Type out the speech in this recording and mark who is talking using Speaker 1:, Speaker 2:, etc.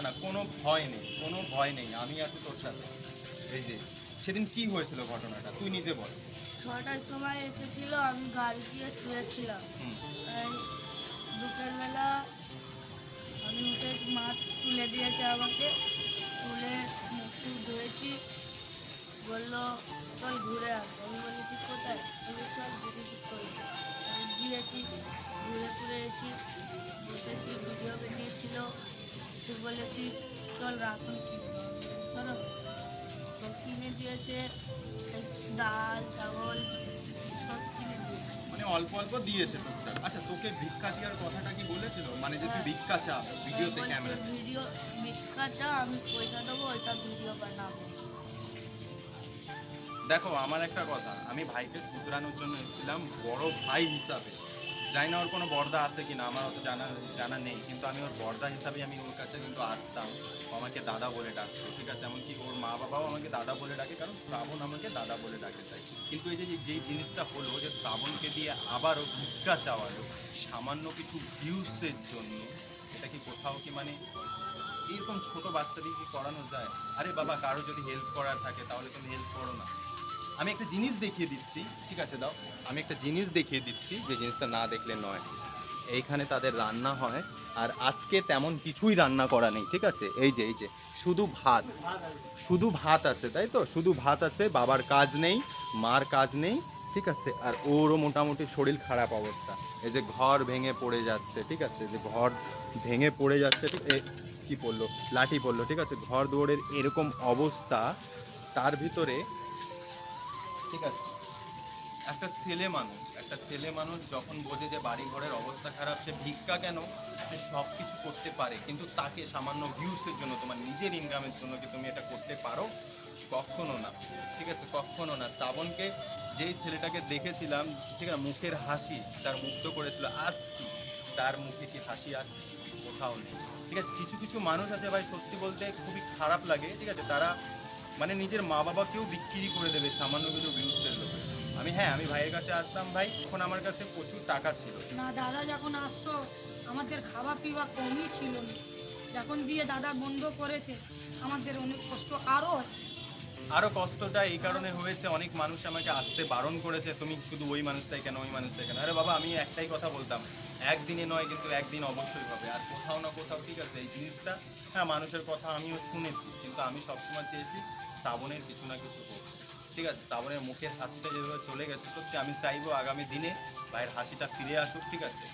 Speaker 1: না, কোনো ভয় নেই, কোনো ভয় নেই, আমি আছি তোর সাথে। এই যে সেদিন কি হয়েছিল ঘটনাটা তুই নিজে বল।
Speaker 2: 6টার সময় এসেছিল, আমি গাড়ি দিয়ে শুয়েছিলাম।
Speaker 1: হুম।
Speaker 2: এই দুপুরবেলা আমি উঠে মা তুলে দিয়েছে আমাকে, তুলে মুখ টুখ ধুয়েছি, বললো চল ঘুরে আস। আমি বলেছি কোথায়? বলে চল দিদি ঠিক করবো। আমি গিয়েছি, ঘুরে ঘুরে এসেছি, বসেছি, ভিডিও বানিয়েছিল। তুই বলেছি চল রাশন কিনবো। আমি বলি, চলো। তো কিনে দিয়েছে, এই ডাল চাবল সব কিনে দিয়েছে।
Speaker 1: মানে অল্প অল্প দিয়েছে টুকটাক। আচ্ছা, তোকে ভিক্ষা দেওয়ার কথাটা কি বলেছিল, মানে যে তুই
Speaker 2: হ্যাঁ,
Speaker 1: ভিক্ষা চা ভিডিওতে
Speaker 2: বলছে
Speaker 1: ক্যামেরা?
Speaker 2: ভিডিও ভিক্ষা চা, আমি পয়সা দেবো, ওইটা ভিডিও বানাবো।
Speaker 1: দেখো আমার একটা কথা, আমি ভাইকে শুধরানোর জন্য এসেছিলাম বড় ভাই হিসাবে। জানি না ওর কোনো বর্দা আছে কিনা, আমার অত জানা জানা নেই, কিন্তু আমি ওর বর্দা হিসাবে আমি ওর কাছে কিন্তু আসতাম। ও আমাকে দাদা বলে ডাকতো, ঠিক আছে, এমনকি ওর মা বাবাও আমাকে দাদা বলে ডাকে, কারণ শ্রাবণ আমাকে দাদা বলে ডাকে তাই। কিন্তু এই যে যেই জিনিসটা হলো যে শ্রাবণকে দিয়ে আবারও ভিক্ষা চাওয়ালো সামান্য কিছু ভিউসের জন্য, এটা কি কোথাও কি মানে এরকম ছোট বাচ্চাদের কি করানো যায়? আরে বাবা, কারো যদি হেল্প করার থাকে তাহলে তুমি হেল্প করো না। আমি একটা জিনিস দেখিয়ে দিচ্ছি, ঠিক আছে দাও। আমি একটা জিনিস দেখিয়ে দিচ্ছি যে জিনিসটা না দেখলে নয়। এইখানে তাদের রান্না হয়, আর আজকে তেমন কিছুই রান্না করা নেই, ঠিক আছে। এই যে শুধু ভাত, শুধু ভাত আছে, তাই তো, শুধু ভাত আছে। বাবার কাজ নেই, মার কাজ নেই, ঠিক আছে। আর ওরও মোটামুটি শরীর খারাপ অবস্থা। এই যে ঘর ভেঙে পড়ে যাচ্ছে, ঠিক আছে, যে ঘর ভেঙে পড়ে যাচ্ছে, কি পড়লো, লাঠি পড়লো, ঠিক আছে, ঘর দুয়ারের এরকম অবস্থা। তার ভিতরে, ঠিক আছে, একটা ছেলে মানুষ যখন বোঝে যে বাড়ি ঘরের অবস্থা খারাপ, সে ভিক্ষা কেন, সে সব কিছু করতে পারে, কিন্তু তাকে সামান্য ভিউসের জন্য, তোমার নিজের ইনকামের জন্য কি তুমি এটা করতে পারো? কখনো না, ঠিক আছে, কখনো না। শ্রাবণকে যেই ছেলেটাকে দেখেছিলাম, ঠিক আছে, মুখের হাসি তার মুগ্ধ করেছিল, আজ কি তার মুখে কি হাসি আছে? কোথাও নেই, ঠিক আছে। কিছু কিছু মানুষ আছে ভাই, সত্যি বলতে খুবই খারাপ লাগে, ঠিক আছে, তারা মানে নিজের মা বাবাকেও বিক্রি করে দেবে সামান্য কিছু ভিউজের লোভে। আমি ভাইয়ের কাছে আসতাম ভাই, তখন আমার কাছে প্রচুর টাকা ছিল।
Speaker 3: না, দাদা যখন আসতো আমাদের খাওয়া পিওয়া কমই ছিল না। যখন দিয়ে দাদা বন্ধ করেছে আমাদের অনেক কষ্ট আরও হয়।
Speaker 1: আরো কষ্টটা এই কারণে হয়েছে, অনেক মানুষ আমাকে আসতে বারণ করেছে, তুমি শুধু ওই মানুষটাই কেন, ওই মানুষটাই কেন। আরে বাবা, আমি একটাই কথা বলতাম, একদিনে নয় কিন্তু একদিন অবশ্যই হবে। আর কোথাও না কোথাও, ঠিক আছে, এই জিনিসটা, হ্যাঁ, মানুষের কথা আমিও শুনেছি, কিন্তু আমি সবসময় চেয়েছি শ্রাবণের কিছু না কিছু হোক, ঠিক আছে। শ্রাবণের মুখের হাসিটা যেভাবে চলে গেছে, সত্যি আমি চাইবো আগামী দিনে ভাইয়ের হাসিটা ফিরে আসুক, ঠিক আছে।